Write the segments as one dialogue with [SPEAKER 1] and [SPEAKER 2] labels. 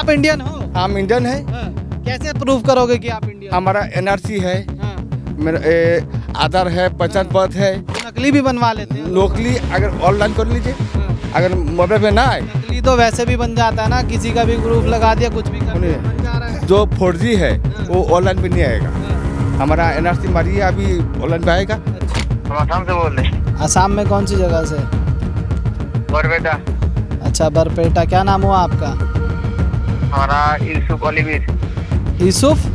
[SPEAKER 1] आप इंडियन हो?
[SPEAKER 2] हम इंडियन है।
[SPEAKER 1] हाँ। कैसे प्रूव करोगे कि आप इंडियन?
[SPEAKER 2] हमारा एनआरसी है,
[SPEAKER 1] हाँ।
[SPEAKER 2] मेरा आधार है, पहचान पत्र है।
[SPEAKER 1] नकली भी बनवा लेते हैं।
[SPEAKER 2] नौकरी अगर ऑनलाइन कर लीजिए,
[SPEAKER 1] हाँ।
[SPEAKER 2] अगर मोबाइल पे ना आए,
[SPEAKER 1] नकली तो वैसे भी बन जाता है ना, किसी का भी ग्रुप लगा दिया, कुछ भी कर दिया,
[SPEAKER 2] सुनिए।
[SPEAKER 1] बन जा रहा है।
[SPEAKER 2] जो 4G है वो ऑनलाइन पे नहीं आएगा।
[SPEAKER 1] हाँ।
[SPEAKER 2] हमारा एनआरसी मारिए, अभी ऑनलाइन पे आएगा।
[SPEAKER 1] अच्छा।
[SPEAKER 3] हम आसाम से बोल रहे हैं।
[SPEAKER 1] आसाम में कौन सी जगह से?
[SPEAKER 3] बरपेटा।
[SPEAKER 1] अच्छा, बरपेटा। क्या नाम हुआ आपका?
[SPEAKER 3] हमारा यूसुफ अलीमीर।
[SPEAKER 1] यूसुफ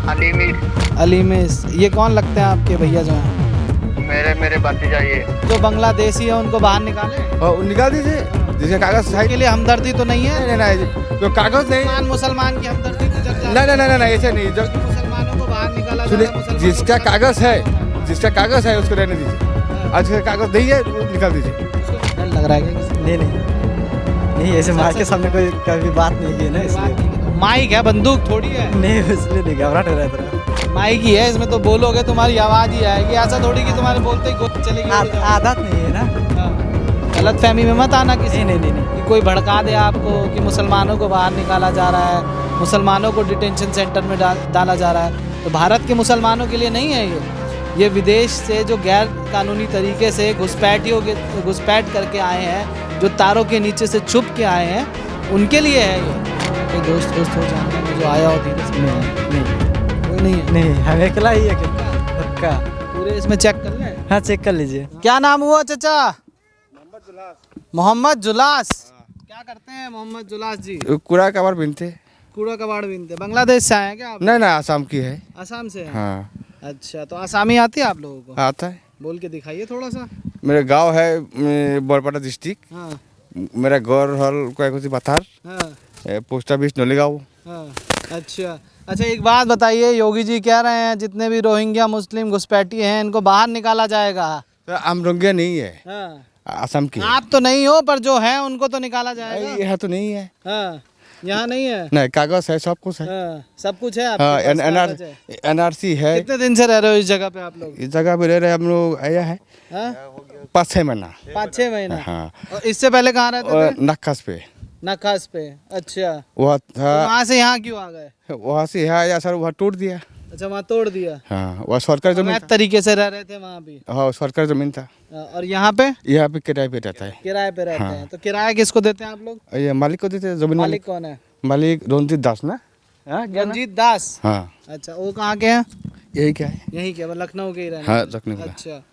[SPEAKER 3] अलीमीर
[SPEAKER 1] अलीमिस। ये कौन लगते हैं आपके भैया जो हैं?
[SPEAKER 3] मेरे भतीजा ये।
[SPEAKER 1] जो बांग्लादेशी है उनको बाहर निकाले?
[SPEAKER 2] और निकाल दीजिए, जिसका कागज है।
[SPEAKER 1] के लिए हमदर्दी तो नहीं है?
[SPEAKER 2] नहीं नहीं, जो कागज नहीं।
[SPEAKER 1] मुसलमान की हमदर्दी तो जग जाती
[SPEAKER 2] नहीं नहीं नहीं नहीं, ऐसे नहीं। जो
[SPEAKER 1] है। मुसलमानों को बाहर निकाला जा रहा है,
[SPEAKER 2] सुनिए,
[SPEAKER 1] मुसलमानों
[SPEAKER 2] जिसका
[SPEAKER 1] को-
[SPEAKER 2] कागज है, जिसका कागज है उसको रहने दीजिए। आज जिसका कागज नहीं है वो निकाल दीजिए।
[SPEAKER 1] उसको डर लग रहा है क्या?
[SPEAKER 4] नहीं नहीं ऐसे मार के सामने कोई कभी बात नहीं की ना, इसलिए
[SPEAKER 1] माइक है, बंदूक थोड़ी है।
[SPEAKER 4] नहीं, इसलिए नहीं घबराहट हो रहा है थोड़ा।
[SPEAKER 1] माइक ही है, इसमें तो बोलोगे तुम्हारी आवाज ही आएगी। ऐसा थोड़ी कि तुम्हारे बोलते ही गोली चलेगी।
[SPEAKER 4] आदत नहीं है ना।
[SPEAKER 1] गलत फहमी में मत आना किसी
[SPEAKER 4] नहीं नहीं नहीं
[SPEAKER 1] कि कोई भड़का दे आपको कि मुसलमानों को बाहर निकाला जा रहा है, मुसलमानों को डिटेंशन सेंटर में डाला जा रहा है। तो भारत के मुसलमानों के लिए नहीं है ये विदेश से जो गैर कानूनी तरीके से घुसपैठ करके आए हैं, जो तारों के नीचे से छुप के आए हैं, उनके लिए है ये। कोई दोस्त हो जानने में जो आया हो धीरे से?
[SPEAKER 4] नहीं
[SPEAKER 1] कोई नहीं है?
[SPEAKER 4] नहीं, हम अकेला ही है पक्का।
[SPEAKER 1] पूरे इसमें चेक कर लें।
[SPEAKER 4] हाँ, चेक कर लीजिए।
[SPEAKER 1] क्या नाम हुआ चाचा? मोहम्मद जुलास। क्या करते हैं मोहम्मद जुलास जी?
[SPEAKER 2] कूड़ा कबाड़ बीनते।
[SPEAKER 1] कूड़ा कबाड़ बीनते। बांग्लादेश से आए हैं क्या आप?
[SPEAKER 2] नहीं नहीं, आसाम की है।
[SPEAKER 1] असम से हैं?
[SPEAKER 2] हाँ,
[SPEAKER 1] अच्छा, तो आसामी आती है आप लोगों को?
[SPEAKER 2] आता है।
[SPEAKER 1] बोल के दिखाइए थोड़ा सा।
[SPEAKER 2] मेरा गांव है बरपेटा डिस्ट्रिक्ट।
[SPEAKER 1] हाँ
[SPEAKER 2] मेरा घर हल को बतार,
[SPEAKER 1] हाँ
[SPEAKER 2] पोस्ट ऑफिस नोलेगांव।
[SPEAKER 1] हाँ। अच्छा अच्छा, एक बात बताइए, योगी जी कह रहे हैं जितने भी रोहिंग्या मुस्लिम घुसपैठी हैं इनको बाहर निकाला जाएगा।
[SPEAKER 2] तो हम रोहिंग्या नहीं है,
[SPEAKER 1] हाँ।
[SPEAKER 2] असम की है।
[SPEAKER 1] आप तो नहीं हो, पर जो है उनको तो निकाला जाएगा।
[SPEAKER 2] यह तो नहीं है।
[SPEAKER 1] हाँ, यहाँ नहीं है।
[SPEAKER 2] नहीं, कागज है, सब कुछ है।
[SPEAKER 1] हाँ, सब कुछ है आपके
[SPEAKER 2] हाँ,
[SPEAKER 1] पास, कागज है।
[SPEAKER 2] एनआरसी है।
[SPEAKER 1] कितने दिन से रह रहे हो इस जगह पे आप लोग?
[SPEAKER 2] इस जगह पे रह रहे हम लोग, आया है
[SPEAKER 1] हाँ?
[SPEAKER 2] 5-6 महीना।
[SPEAKER 1] 5-6 महीना।
[SPEAKER 2] हाँ,
[SPEAKER 1] और इससे पहले कहाँ रहते
[SPEAKER 2] और
[SPEAKER 1] थे?
[SPEAKER 2] नक्कास पे
[SPEAKER 1] नखास पे। अच्छा,
[SPEAKER 2] वहाँ
[SPEAKER 1] तो
[SPEAKER 2] था।
[SPEAKER 1] वहाँ से यहाँ क्यों आ गए?
[SPEAKER 2] वहाँ से है या सर, वहाँ टूट दिया।
[SPEAKER 1] अच्छा, वहाँ तोड़ दिया।
[SPEAKER 2] हाँ, वह सरकारी जमीन
[SPEAKER 1] अवैध तरीके से रह रहे थे वहाँ भी।
[SPEAKER 2] था। हाँ, सरकारी जमीन था।
[SPEAKER 1] और यहाँ पे
[SPEAKER 2] यहाँ पे किराए पे रहता है।
[SPEAKER 1] किराए पे रहते
[SPEAKER 2] हाँ।
[SPEAKER 1] हैं। तो किराया किसको देते हैं आप लोग?
[SPEAKER 2] ये मालिक को देते हैं, जमीन
[SPEAKER 1] मालिक कौन है?
[SPEAKER 2] मालिक रंजीत दास ना। हाँ, क्या नाम?
[SPEAKER 1] रंजीत दास।
[SPEAKER 2] हाँ,
[SPEAKER 1] अच्छा, वो कहाँ के हैं?
[SPEAKER 2] यही क्या है।
[SPEAKER 1] यहीं के, वो लखनऊ के ही रहने
[SPEAKER 2] हाँ,
[SPEAKER 1] वाले?
[SPEAKER 2] लखनऊ का।
[SPEAKER 1] अच्छा,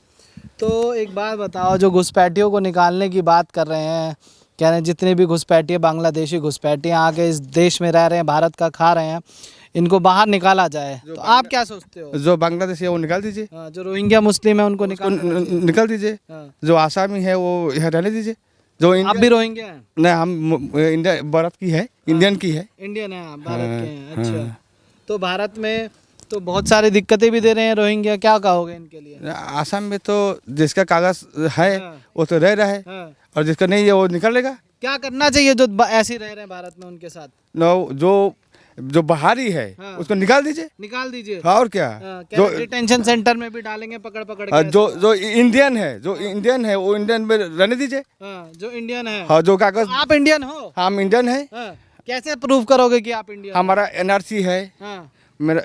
[SPEAKER 1] तो एक बात बताओ, जो घुसपैठियों को निकालने की बात कर रहे हैं, कह रहे हैं जितने भी घुसपैठी बांग्लादेशी घुसपैठी आके इस देश में रह रहे हैं, भारत का खा रहे हैं, इनको बाहर निकाला जाए, तो आप क्या सोचते हो?
[SPEAKER 2] जो बांग्लादेशी है वो निकाल दीजिए।
[SPEAKER 1] हाँ, जो रोहिंग्या मुस्लिम है उनको
[SPEAKER 2] निकाल दीजिए।
[SPEAKER 1] हाँ।
[SPEAKER 2] जो आसामी है वो यहाँ रहने दीजिए। जो
[SPEAKER 1] आप भी रोहिंग्या हैं?
[SPEAKER 2] नहीं, हम इंडिया भारत की है, इंडियन की है।
[SPEAKER 1] इंडियन है आप, भारत
[SPEAKER 2] हाँ,
[SPEAKER 1] के हैं। अच्छा,
[SPEAKER 2] हाँ।
[SPEAKER 1] तो भारत में तो बहुत सारी दिक्कतें भी दे रहे हैं रोहिंग्या, क्या कहोगे इनके लिए?
[SPEAKER 2] आसाम में तो जिसका कागज है
[SPEAKER 1] हाँ।
[SPEAKER 2] वो तो रह रहा है,
[SPEAKER 1] हाँ।
[SPEAKER 2] और जिसका नहीं है वो निकलेगा।
[SPEAKER 1] क्या करना चाहिए जो ऐसे ही रह रहे हैं भारत में, उनके साथ?
[SPEAKER 2] नो, जो बाहरी है
[SPEAKER 1] हाँ।
[SPEAKER 2] उसको निकाल दीजिए।
[SPEAKER 1] निकाल दीजिए।
[SPEAKER 2] हाँ, और क्या।
[SPEAKER 1] हाँ,
[SPEAKER 2] जो
[SPEAKER 1] डिटेंशन सेंटर में भी डालेंगे पकड़ पकड़
[SPEAKER 2] हाँ,
[SPEAKER 1] के।
[SPEAKER 2] जो इंडियन है वो इंडियन में रहने दीजिए।
[SPEAKER 1] हाँ, जो इंडियन है।
[SPEAKER 2] हाँ, जो कागज।
[SPEAKER 1] आप इंडियन हो?
[SPEAKER 2] हम इंडियन है।
[SPEAKER 1] हाँ, कैसे प्रूव करोगे कि आप इंडियन हो?
[SPEAKER 2] हमारा एनआरसी है,
[SPEAKER 1] हाँ,
[SPEAKER 2] मेरा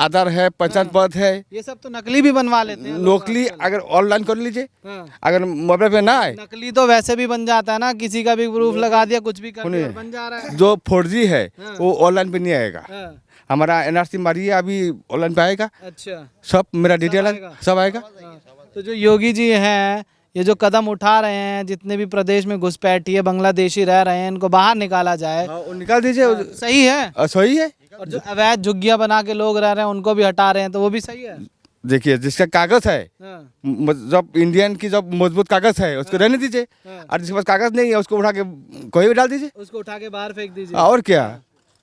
[SPEAKER 2] आधार है, पहचान पत्र है।
[SPEAKER 1] ये सब तो नकली भी बनवा लेते हैं लोग
[SPEAKER 2] नौकरी
[SPEAKER 1] आजकल।
[SPEAKER 2] अगर ऑनलाइन कर लीजिए,
[SPEAKER 1] हाँ,
[SPEAKER 2] अगर मोबाइल पे ना आए,
[SPEAKER 1] नकली तो वैसे भी बन जाता है ना, किसी का भी प्रूफ लगा दिया, कुछ भी कर दिया,
[SPEAKER 2] सुनिए।
[SPEAKER 1] बन जा रहा है।
[SPEAKER 2] जो 4G है
[SPEAKER 1] हाँ।
[SPEAKER 2] वो ऑनलाइन पे नहीं आएगा।
[SPEAKER 1] हाँ,
[SPEAKER 2] हमारा एनआरसी मारिए, अभी ऑनलाइन पे आएगा।
[SPEAKER 1] अच्छा।
[SPEAKER 2] सब मेरा डिटेल
[SPEAKER 1] आएगा?
[SPEAKER 2] है, सब आएगा।
[SPEAKER 1] हाँ, तो जो योगी जी हैं, ये जो कदम उठा रहे हैं, जितने भी प्रदेश में घुसपैठी है बांग्लादेशी रह रहे हैं, इनको बाहर निकाला जाए,
[SPEAKER 2] हाँ, वो निकाल दीजिए।
[SPEAKER 1] सही है?
[SPEAKER 2] सही है।
[SPEAKER 1] और जो अवैध झुग्गियां बना के लोग रह रहे हैं उनको भी हटा रहे हैं, तो वो भी सही है?
[SPEAKER 2] देखिए, जिसका कागज है,
[SPEAKER 1] हाँ,
[SPEAKER 2] जब इंडियन की जब मजबूत कागज है उसको रहने दीजिए।
[SPEAKER 1] हाँ।
[SPEAKER 2] और जिसके पास कागज नहीं है उसको उठा के कोई भी डाल दीजिए।
[SPEAKER 1] उसको उठा के बाहर फेंक दीजिए।
[SPEAKER 2] और क्या।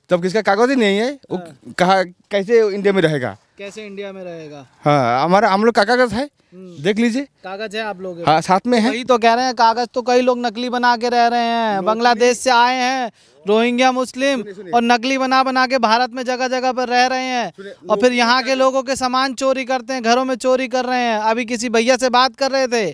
[SPEAKER 2] जब किसका कागज ही नहीं है वो कहा कैसे इंडिया में रहेगा।
[SPEAKER 1] कैसे इंडिया में रहेगा?
[SPEAKER 2] हाँ, हम लोग का कागज है, देख लीजिए।
[SPEAKER 1] कागज है आप लोग?
[SPEAKER 2] हाँ, साथ में है।
[SPEAKER 1] वही तो कह रहे हैं, कागज तो कई लोग नकली बना के रह रहे हैं, बांग्लादेश से आए हैं रोहिंग्या मुस्लिम, और नकली बना बना के भारत में जगह जगह पर रह रहे हैं, और फिर यहाँ के लोगों के सामान चोरी करते हैं, घरों में चोरी कर रहे हैं। अभी किसी भैया से बात कर रहे थे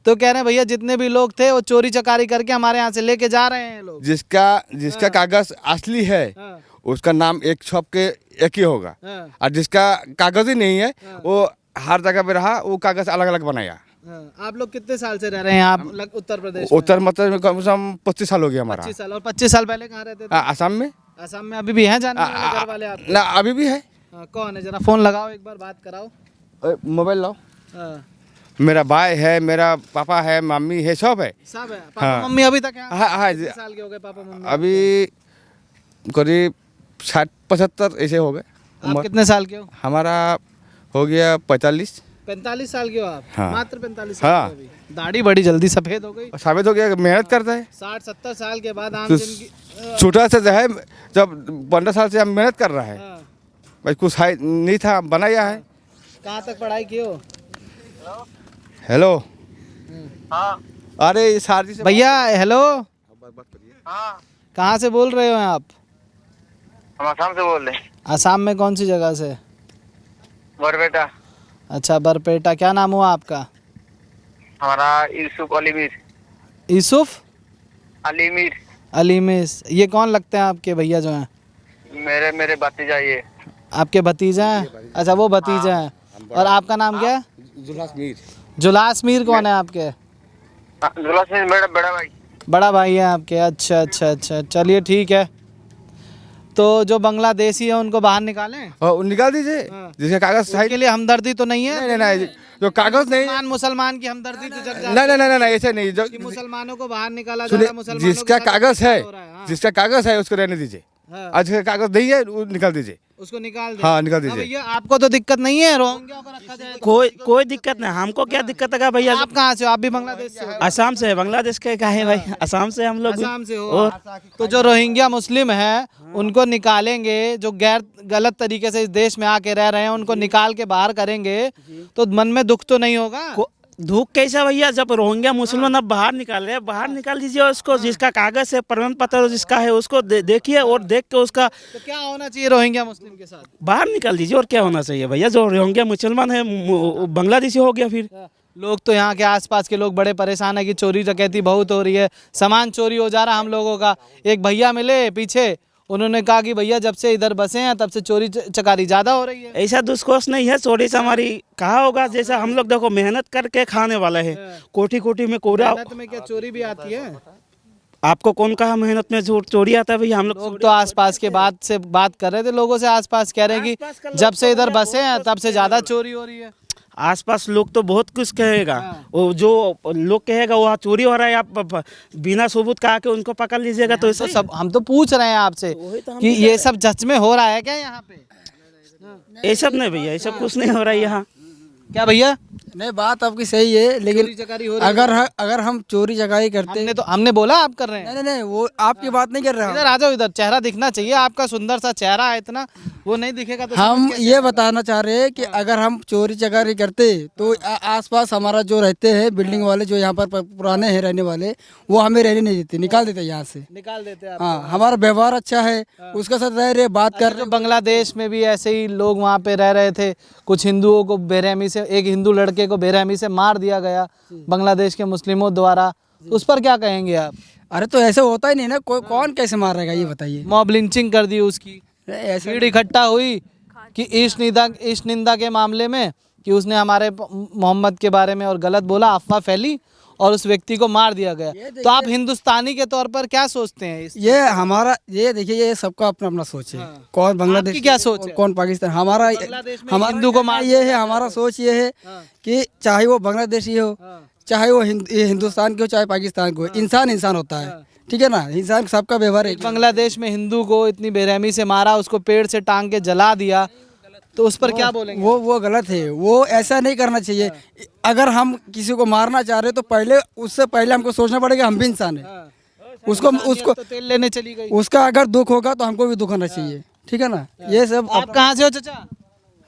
[SPEAKER 1] तो कह रहे हैं भैया जितने भी लोग थे वो चोरी चकारी करके हमारे यहाँ से लेके जा रहे हैं लोग।
[SPEAKER 2] जिसका कागज असली है
[SPEAKER 1] हाँ,
[SPEAKER 2] उसका नाम एक शॉप के एक ही होगा,
[SPEAKER 1] हाँ,
[SPEAKER 2] और जिसका कागज ही नहीं है वो हर जगह पे रहा, वो कागज अलग अलग बनाया।
[SPEAKER 1] हाँ। आप लोग कितने साल से रह रहे हैं आप उत्तर प्रदेश में?
[SPEAKER 2] उत्तर मध्य में कम से कम 25 साल हो गया हमारा।
[SPEAKER 1] 25 साल। और 25 साल पहले कहाँ रहते थे?
[SPEAKER 2] असम में।
[SPEAKER 1] असम में। अभी भी हैं जानने वाले घर वाले आपके?
[SPEAKER 2] ना अभी भी है।
[SPEAKER 1] हाँ, कौन है? जरा फोन लगाओ, एक बार बात कराओ।
[SPEAKER 2] मोबाइल लाओ।
[SPEAKER 1] हाँ,
[SPEAKER 2] मेरा भाई है, मेरा पापा है, मम्मी है, सब है।
[SPEAKER 1] सब है। पापा
[SPEAKER 2] हाँ।
[SPEAKER 1] मम्मी अभी तक हैं?
[SPEAKER 2] हाँ,
[SPEAKER 1] कितने साल के हो गए पापा मम्मी?
[SPEAKER 2] अभी करीब 60-75 ऐसे हो गए।
[SPEAKER 1] आप कितने साल के हो?
[SPEAKER 2] हमारा हो गया 45।
[SPEAKER 1] 45 साल के हो आप?
[SPEAKER 2] हाँ।
[SPEAKER 1] मात्र 45 साल
[SPEAKER 2] हाँ।
[SPEAKER 1] के अभी। दाढ़ी बड़ी जल्दी सफेद हो गई।
[SPEAKER 2] साबित हो गया, मेहनत करता है।
[SPEAKER 1] 60-70 साल के बाद आम
[SPEAKER 2] तो
[SPEAKER 1] जिंदगी।
[SPEAKER 2] छोटा सा जो है, जब 15 साल से हम मेहनत कर रहा है,
[SPEAKER 1] हाँ।
[SPEAKER 2] भाई कुछ है नहीं था, बनाया है।
[SPEAKER 1] कहाँ तक पढ़ाई की हो?
[SPEAKER 2] हेलो,
[SPEAKER 3] हाँ
[SPEAKER 2] अरे ये शादी से
[SPEAKER 1] भैया हेलो,
[SPEAKER 3] हाँ,
[SPEAKER 1] कहाँ से बोल रहे हो आप?
[SPEAKER 3] हम आसाम से बोल रहे हैं।
[SPEAKER 1] असम में कौन सी जगह से?
[SPEAKER 3] बरबेटा।
[SPEAKER 1] अच्छा, बरपेटा। क्या नाम हुआ आपका?
[SPEAKER 3] हमारा यूसुफ अलीमीर।
[SPEAKER 1] यूसुफ
[SPEAKER 3] अलीमीर।
[SPEAKER 1] अलीमिस। ये कौन लगते हैं आपके भैया जो हैं?
[SPEAKER 3] मेरे भतीजा ये।
[SPEAKER 1] आपके भतीजा हैं? अच्छा, वो भतीजा हैं। और आपका नाम क्या है?
[SPEAKER 2] जुलास मीर।
[SPEAKER 1] जुलास मीर कौन है आपके?
[SPEAKER 3] जुलास में मेरा बड़ा भाई।
[SPEAKER 1] बड़ा भाई है आपके? अच्छा अच्छा अच्छा, चलिए ठीक है। तो जो बांग्लादेशी है उनको बाहर निकालें?
[SPEAKER 2] और निकाल दीजिए,
[SPEAKER 1] हाँ।
[SPEAKER 2] जिसका कागज सही।
[SPEAKER 1] उनके लिए हमदर्दी तो नहीं है?
[SPEAKER 2] नहीं नहीं नहीं, जो कागज नहीं।
[SPEAKER 1] मुसलमान की हमदर्दी तो जग जाती
[SPEAKER 2] नहीं नहीं नहीं नहीं, ऐसे नहीं। जो
[SPEAKER 1] कि मुसलमानों को बाहर निकाला जा
[SPEAKER 2] सुनिए,
[SPEAKER 1] रहा है, मुसलमानों
[SPEAKER 2] जिसका
[SPEAKER 1] के साथ
[SPEAKER 2] कागज है,
[SPEAKER 1] हो रहा है। हाँ,
[SPEAKER 2] जिसका कागज है उसको रहने दीजिए।
[SPEAKER 1] हाँ,
[SPEAKER 2] आज का कागज नहीं है वो निकाल दीजिए।
[SPEAKER 1] उसको निकाल दे।
[SPEAKER 2] हाँ, निकाल
[SPEAKER 1] हाँ,
[SPEAKER 2] दीजिए।
[SPEAKER 1] भैया आपको तो दिक्कत नहीं है रोहिंग्या को रखा जाए तो?
[SPEAKER 5] कोई दिक्कत नहीं, हमको क्या दिक्कत है भैया।
[SPEAKER 1] आप कहाँ से हो? आप भी बांग्लादेश से हो?
[SPEAKER 5] असम से है, बांग्लादेश के का है भाई, असम से हम लोग।
[SPEAKER 1] असम से हो? तो जो रोहिंग्या मुस्लिम है उनको निकालेंगे, जो गैर गलत तरीके से इस देश में आके रह रहे हैं उनको निकाल के बाहर करेंगे तो मन में दुख तो नहीं होगा?
[SPEAKER 5] धूप कैसा भैया, जब रोहिंग्या मुसलमान अब बाहर निकाल रहे हैं, बाहर निकाल दीजिए उसको। जिसका कागज है, प्रमाण पत्र जिसका है, उसको देखिए और देख के उसका
[SPEAKER 1] तो क्या होना चाहिए रोहिंग्या मुस्लिम के साथ?
[SPEAKER 5] बाहर निकाल दीजिए। और क्या होना चाहिए भैया, जो रोहिंग्या मुसलमान है बांग्लादेशी हो गया फिर।
[SPEAKER 1] लोग तो यहाँ के आसपास के लोग बड़े परेशान है कि चोरी डकैती बहुत हो रही है, सामान चोरी हो जा रहा है हम लोगों का। एक भैया मिले पीछे, उन्होंने कहा कि भैया जब से इधर बसे हैं तब से चोरी चकारी ज्यादा हो रही है।
[SPEAKER 5] ऐसा दुष्कोष नहीं है, चोरी से हमारी कहा होगा। जैसा हम लोग देखो मेहनत करके खाने वाला है, कोठी कोठी में कोरा।
[SPEAKER 1] मेहनत में क्या चोरी भी आती है?
[SPEAKER 5] आपको कौन कहा मेहनत में चोरी आता है भैया? हम
[SPEAKER 1] लोग तो आसपास के बात कर रहे थे, लोगों से आसपास कह रहे हैं कि जब से इधर बसे हैं तब से ज्यादा चोरी हो रही है।
[SPEAKER 5] आसपास लोग तो बहुत कुछ कहेगा। वो जो लोग कहेगा वहाँ चोरी हो रहा है, आप बिना सबूत कहा के उनको पकड़ लीजिएगा तो
[SPEAKER 1] तो सब हम तो पूछ रहे हैं आपसे कि ये सब सच में हो रहा है क्या यहाँ पे?
[SPEAKER 5] ये सब नहीं भैया, ये सब कुछ नहीं हो रहा है यहाँ।
[SPEAKER 1] क्या भैया?
[SPEAKER 4] नहीं, बात आपकी सही है, लेकिन
[SPEAKER 1] चोरी चकारी हो रही है?
[SPEAKER 4] अगर हम चोरी चकारी करते।
[SPEAKER 1] हमने बोला आप कर रहे हैं?
[SPEAKER 4] नहीं, वो आपकी बात नहीं कर रहा
[SPEAKER 1] इधर आ जाओ, इधर चेहरा दिखना चाहिए आपका, सुंदर सा चेहरा है, इतना वो नहीं दिखेगा तो
[SPEAKER 4] हम
[SPEAKER 1] समझ कैसे?
[SPEAKER 4] ये बताना चाह रहे हैं कि अगर हम चोरी चकारी करते तो आसपास हमारा जो रहते हैं बिल्डिंग वाले, जो यहाँ पर पुराने हैं रहने वाले, वो हमें रहने नहीं देते, निकाल देते यहाँ से।
[SPEAKER 1] निकाल देते हैं?
[SPEAKER 4] हाँ, हमारा व्यवहार अच्छा है, उसके साथ रह रहे, बात कर
[SPEAKER 1] जो बांग्लादेश में भी ऐसे ही लोग वहाँ पे रह रहे थे, कुछ हिंदुओं को बेरहमी से, एक हिंदू लड़के को बेरहमी से मार दिया गया बांग्लादेश के मुस्लिमों द्वारा, उस पर क्या कहेंगे आप?
[SPEAKER 4] अरे तो ऐसे होता ही नहीं ना, कोई कौन कैसे मार रहेगा ये बताइए।
[SPEAKER 1] मॉब लिंचिंग कर दी उसकी,
[SPEAKER 4] ऐसे
[SPEAKER 1] भीड़ इकट्ठा हुई कि इस निंदा के मामले में कि उसने हमारे मोहम्मद के बारे में और गलत बोला, अफवाह फैली और उस व्यक्ति को मार दिया गया। तो आप हिंदुस्तानी के तौर पर क्या सोचते हैं?
[SPEAKER 4] ये हमारा, ये देखिए, ये सबका अपना अपना सोच है। कौन बांग्लादेश
[SPEAKER 1] आपकी क्या सोच है?
[SPEAKER 4] कौन पाकिस्तान? हमारा
[SPEAKER 1] हिंदू को मार
[SPEAKER 4] ये है, हमारा सोच ये है कि चाहे वो बांग्लादेशी हो, चाहे वो हिंदुस्तान के हो, चाहे पाकिस्तान को, इंसान इंसान होता है, ठीक है ना। इंसान सबका व्यवहार है।
[SPEAKER 1] बांग्लादेश में हिंदू को इतनी बेरहमी से मारा, उसको पेड़ से टांग के जला दिया, तो उस पर क्या बोलेंगे?
[SPEAKER 4] वो गलत है, वो ऐसा नहीं करना चाहिए। अगर हम किसी को मारना चाह रहे तो उससे पहले हमको सोचना पड़ेगा हम भी इंसान है। उसको
[SPEAKER 1] तो तेल लेने चली गई।
[SPEAKER 4] उसका अगर दुख होगा तो हमको भी दुख होना चाहिए, ठीक है ना। ये सब
[SPEAKER 1] आप कहाँ से हो चाचा?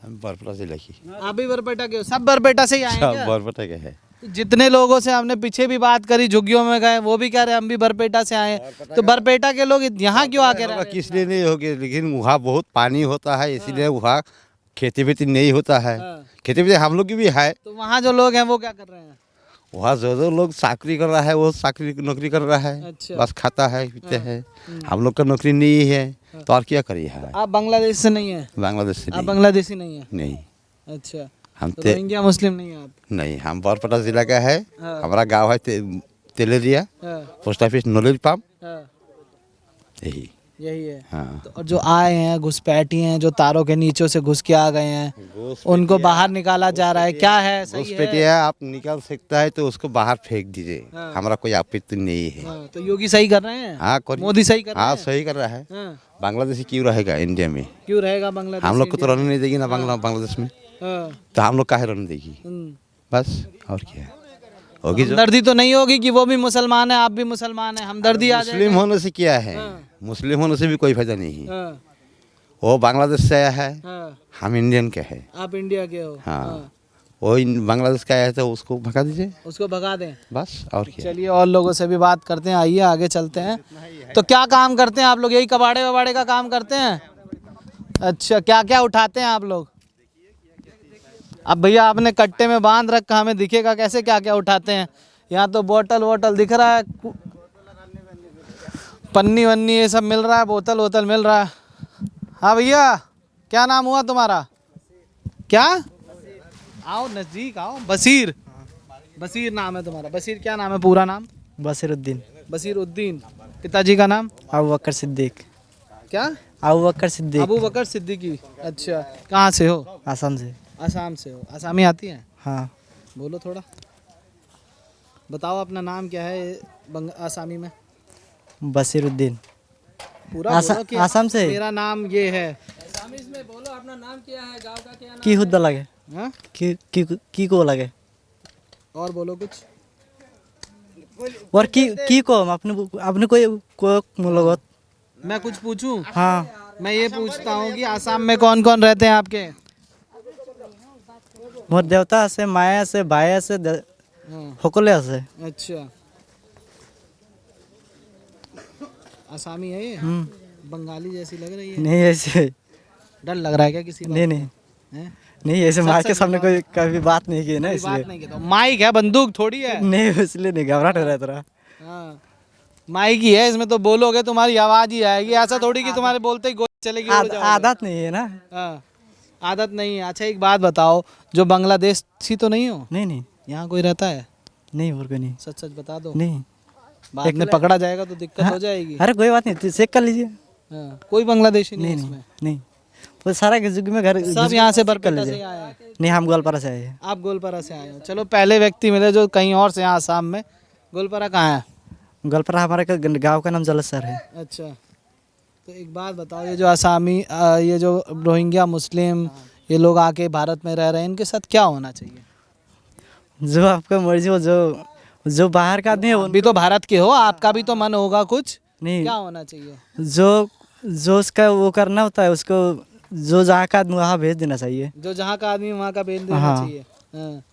[SPEAKER 6] हम बरपेटा से लगी।
[SPEAKER 1] आप भी बरपेटा के हो? सब बरपेटा से ही आए हैं
[SPEAKER 6] सब
[SPEAKER 1] क्या?
[SPEAKER 6] बरपेटा के है।
[SPEAKER 1] जितने लोगों से हमने पीछे भी बात करी, झुग्गियों में गए, वो भी कह रहे हम भी बरपेटा से आए हैं। तो बरपेटा के लोग यहाँ क्यों आके रह रहे हैं?
[SPEAKER 6] किस लिए नहीं होगी, लेकिन वहाँ बहुत पानी होता है, इसीलिए वहाँ खेती वेती नहीं होता है। खेती वेती हम लोग की भी है।
[SPEAKER 1] तो वहाँ जो लोग हैं वो क्या कर रहे हैं?
[SPEAKER 6] वहाँ जो लोग चाकरी कर रहा है वो चाकरी नौकरी कर रहा है।
[SPEAKER 1] अच्छा।
[SPEAKER 6] बस खाता है पीते हैं। हम लोग का नौकरी नहीं है तो और क्या करिए है।
[SPEAKER 1] आप बांग्लादेश से नहीं है?
[SPEAKER 6] बांग्लादेश से
[SPEAKER 1] आप
[SPEAKER 6] नहीं।
[SPEAKER 1] बांग्लादेशी नहीं है?
[SPEAKER 6] नहीं
[SPEAKER 1] अच्छा,
[SPEAKER 6] हम
[SPEAKER 1] तो रोहिंग्या मुस्लिम नहीं है आप?
[SPEAKER 6] नहीं, हम बरपेटा जिला का है।
[SPEAKER 1] हाँ।
[SPEAKER 6] हमारा गांव है तेलेरिया,
[SPEAKER 1] हाँ,
[SPEAKER 6] पोस्ट ऑफिस नॉलेज पाम,
[SPEAKER 1] हाँ,
[SPEAKER 6] यही।
[SPEAKER 1] यही है।
[SPEAKER 6] हाँ।
[SPEAKER 1] तो और जो आए हैं घुसपैठी हैं, जो तारों के नीचे से घुस के आ गए हैं, उनको बाहर निकाला जा रहा है, क्या है? सही
[SPEAKER 6] घुसपैठिया आप निकाल सकता है तो उसको बाहर फेंक दीजिए।
[SPEAKER 1] हाँ।
[SPEAKER 6] हमारा कोई आपत्ति नहीं है।
[SPEAKER 1] हाँ, तो योगी सही कर रहे हैं?
[SPEAKER 6] हाँ करिए।
[SPEAKER 1] मोदी सही कर रहे
[SPEAKER 6] हाँ
[SPEAKER 1] हैं?
[SPEAKER 6] सही कर रहा है।
[SPEAKER 1] हाँ,
[SPEAKER 6] बांग्लादेशी क्यों रहेगा इंडिया में?
[SPEAKER 1] क्यों रहेगा बांग्लादेश?
[SPEAKER 6] हम लोग को तो
[SPEAKER 1] इंडिया
[SPEAKER 6] रहने नहीं देगी ना बांग्लादेश में।
[SPEAKER 1] में? हाँ,
[SPEAKER 6] तो हम लोग काहे रहने देगी? बस और क्या होगी। जो
[SPEAKER 1] हमदर्दी तो नहीं होगी कि वो भी मुसलमान है, आप भी मुसलमान है, हमदर्दी आ
[SPEAKER 6] मुस्लिम
[SPEAKER 1] जाएगा।
[SPEAKER 6] होने से क्या है?
[SPEAKER 1] हाँ।
[SPEAKER 6] मुस्लिम होने से भी कोई फायदा नहीं है।
[SPEAKER 1] हाँ,
[SPEAKER 6] वो बांग्लादेश से आया है,
[SPEAKER 1] हाँ,
[SPEAKER 6] हम इंडियन के हैं।
[SPEAKER 1] आप इंडिया के हो।
[SPEAKER 6] हाँ। वो बांग्लादेश का आया है तो उसको भगा दीजिए,
[SPEAKER 1] उसको भगा दें।
[SPEAKER 6] बस और क्या।
[SPEAKER 1] चलिए और लोगों से भी बात करते हैं, आइए आगे चलते हैं। तो क्या काम करते हैं आप लोग? यही कबाड़े वबाड़े का काम करते हैं? अच्छा, क्या क्या उठाते हैं आप लोग? अब भैया आपने कट्टे में बांध रखा, हमें दिखेगा कैसे क्या क्या उठाते हैं? यहाँ तो बोतल वोटल दिख रहा है, पन्नी वन्नी ये सब मिल रहा है, बोतल वोतल मिल रहा है। हाँ भैया, क्या नाम हुआ तुम्हारा? क्या? आओ नजदीक आओ। बशीर, बशीर नाम है तुम्हारा। बशीर क्या नाम है पूरा नाम?
[SPEAKER 7] बसीरुद्दीन।
[SPEAKER 1] बशीरुद्दीन। पिताजी का नाम?
[SPEAKER 7] अबू बकर सिद्दीक।
[SPEAKER 1] क्या?
[SPEAKER 7] अबू बकर सिद्दीक।
[SPEAKER 1] अबू बकर सिद्दीकी। अच्छा, कहाँ से हो?
[SPEAKER 7] आसाम से।
[SPEAKER 1] असम से हो। आसामी आती है?
[SPEAKER 7] हाँ।
[SPEAKER 1] बोलो थोड़ा, बताओ अपना नाम क्या है आसामी में?
[SPEAKER 7] बसीरुद्दीन।
[SPEAKER 1] पूरा बोलो कि
[SPEAKER 7] आसाम से।
[SPEAKER 1] मेरा नाम ये है।
[SPEAKER 7] की हुद्दा लगे?
[SPEAKER 1] हाँ?
[SPEAKER 7] की को लगे?
[SPEAKER 1] और बोलो कुछ।
[SPEAKER 7] और की को अपने अपने को मुलाकात।
[SPEAKER 1] मैं कुछ पूछूं?
[SPEAKER 7] हाँ।
[SPEAKER 1] मैं ये पूछता हूँ कि आसाम में कौन कौन रहते हैं आपके?
[SPEAKER 7] मोर देवता से, माया से, भाया से,
[SPEAKER 1] हाँ,
[SPEAKER 7] होकले से।
[SPEAKER 1] अच्छा, आसामी है ये? बंगाली जैसी लग रही है।
[SPEAKER 7] नहीं ऐसे।
[SPEAKER 1] डर लग रहा है क्या किसी बात
[SPEAKER 7] नहीं
[SPEAKER 1] का?
[SPEAKER 7] नहीं
[SPEAKER 1] हैं?
[SPEAKER 7] नहीं ऐसे मार के
[SPEAKER 1] सच
[SPEAKER 7] सामने
[SPEAKER 1] बताओ।
[SPEAKER 7] कोई कभी बात नहीं की ना,
[SPEAKER 1] कोई
[SPEAKER 7] इसलिए
[SPEAKER 1] बात नहीं कहता। माइक है, बंदूक थोड़ी है।
[SPEAKER 7] नहीं, इसलिए नहीं घबराहट हो रहा है थोड़ा।
[SPEAKER 1] हाँ, माइक ही है, इसमें तो बोलोगे तुम्हारी आवाज ही आएगी। ऐसा थोड़ी कि तुम्हारे बोलते ही गोली चलेगी, उड़ जाओगे।
[SPEAKER 7] आदत नहीं है ना।
[SPEAKER 1] हाँ, आदत नहीं है। अच्छा एक बात बताओ, जो बांग्लादेशी तो नहीं हो?
[SPEAKER 7] नहीं नहीं
[SPEAKER 1] यहाँ कोई रहता है?
[SPEAKER 7] नहीं, और कोई नहीं।
[SPEAKER 1] सच सच बता दो,
[SPEAKER 7] नहीं।
[SPEAKER 1] बाद में पकड़ा जाएगा तो दिक्कत हो जाएगी।
[SPEAKER 7] अरे कोई बात नहीं, चेक कर लीजिए।
[SPEAKER 1] हाँ, कोई बांग्लादेशी नहीं है
[SPEAKER 7] नहीं
[SPEAKER 1] इसमें?
[SPEAKER 7] नहीं, वो सारा के जुग में घर
[SPEAKER 1] सब यहाँ से
[SPEAKER 7] कर
[SPEAKER 1] बरपेटा
[SPEAKER 7] लीजिए।
[SPEAKER 1] से आए हैं?
[SPEAKER 7] नहीं, हम गोलपारा से आए हैं।
[SPEAKER 1] आप गोलपारा से आए हो। चलो पहले व्यक्ति मिले जो कहीं और से यहाँ आसाम में। गोलपारा कहाँ है?
[SPEAKER 7] गोलपारा हमारे गांव का नाम जलसर है।
[SPEAKER 1] अच्छा, तो एक बात बताओ, ये जो आसामी ये जो रोहिंग्या मुस्लिम ये लोग आके भारत में रह रहे हैं, इनके साथ क्या होना चाहिए?
[SPEAKER 7] जो आपका मर्जी हो, जो बाहर का आदमी है
[SPEAKER 1] आप भी तो भारत के हो, आपका भी तो मन होगा कुछ।
[SPEAKER 7] नहीं,
[SPEAKER 1] क्या होना चाहिए?
[SPEAKER 7] जो उसका वो करना होता है उसको, जो जहाँ का आदमी वहाँ भेज देना चाहिए।
[SPEAKER 1] जो जहाँ का आदमी वहाँ का भेज देना
[SPEAKER 7] हाँ।
[SPEAKER 1] चाहिए। हाँ,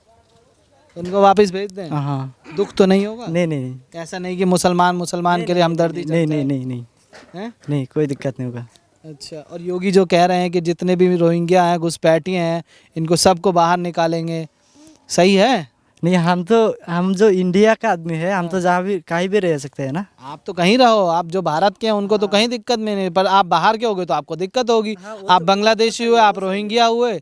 [SPEAKER 1] उनको वापस भेज दें।
[SPEAKER 7] हाँ।
[SPEAKER 1] दुख तो नहीं होगा?
[SPEAKER 7] नहीं नहीं
[SPEAKER 1] ऐसा नहीं कि मुसलमान के लिए हमदर्दी
[SPEAKER 7] नहीं
[SPEAKER 1] चल
[SPEAKER 7] नहीं
[SPEAKER 1] जाए।
[SPEAKER 7] नहीं नहीं
[SPEAKER 1] हैं?
[SPEAKER 7] नहीं, कोई दिक्कत नहीं होगा।
[SPEAKER 1] अच्छा, और योगी जो कह रहे हैं कि जितने भी रोहिंग्या हैं, घुसपैठी हैं, इनको सबको बाहर निकालेंगे, सही है?
[SPEAKER 7] नहीं, हम जो इंडिया का आदमी है, हम तो जहाँ भी कहीं भी रह सकते हैं ना।
[SPEAKER 1] आप तो कहीं रहो, आप जो भारत के हैं उनको तो कहीं दिक्कत नहीं, पर आप बाहर के होगे तो आपको दिक्कत होगी। आप बांग्लादेशी हुए, आप रोहिंग्या हुए,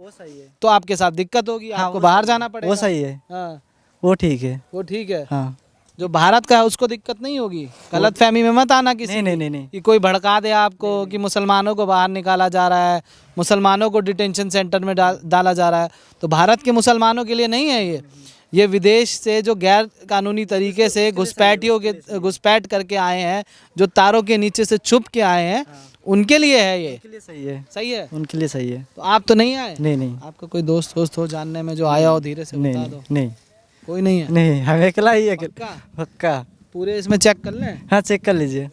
[SPEAKER 1] तो आपके साथ दिक्कत होगी, आपको बाहर जाना पड़ेगा।
[SPEAKER 7] वो सही है।
[SPEAKER 1] हाँ,
[SPEAKER 7] वो ठीक है।
[SPEAKER 1] वो ठीक है।
[SPEAKER 7] हाँ।
[SPEAKER 1] जो भारत का है उसको दिक्कत नहीं होगी। गलत फहमी में मत आना किसी
[SPEAKER 7] नहीं नहीं नहीं नहीं
[SPEAKER 1] कि कोई भड़का दे आपको कि मुसलमानों को बाहर निकाला जा रहा है, मुसलमानों को डिटेंशन सेंटर में डाला जा रहा है। तो भारत के मुसलमानों के लिए नहीं है ये विदेश से जो गैर कानूनी तरीके से घुसपैठ करके आए हैं, जो तारों के नीचे से छुप के आए हैं, उनके लिए है ये।
[SPEAKER 7] उनके लिए सही है।
[SPEAKER 1] सही है?
[SPEAKER 7] उनके लिए सही है।
[SPEAKER 1] तो आप तो नहीं आए?
[SPEAKER 7] नहीं नहीं
[SPEAKER 1] आपका कोई दोस्त हो जानने में जो आया हो, धीरे से
[SPEAKER 7] नहीं
[SPEAKER 1] बता दो।
[SPEAKER 7] नहीं
[SPEAKER 1] कोई नहीं है?
[SPEAKER 7] नहीं, हम अकेला ही है।
[SPEAKER 1] पक्का?
[SPEAKER 7] पक्का।
[SPEAKER 1] पूरे इसमें चेक कर लें?
[SPEAKER 7] हाँ, चेक कर लीजिए।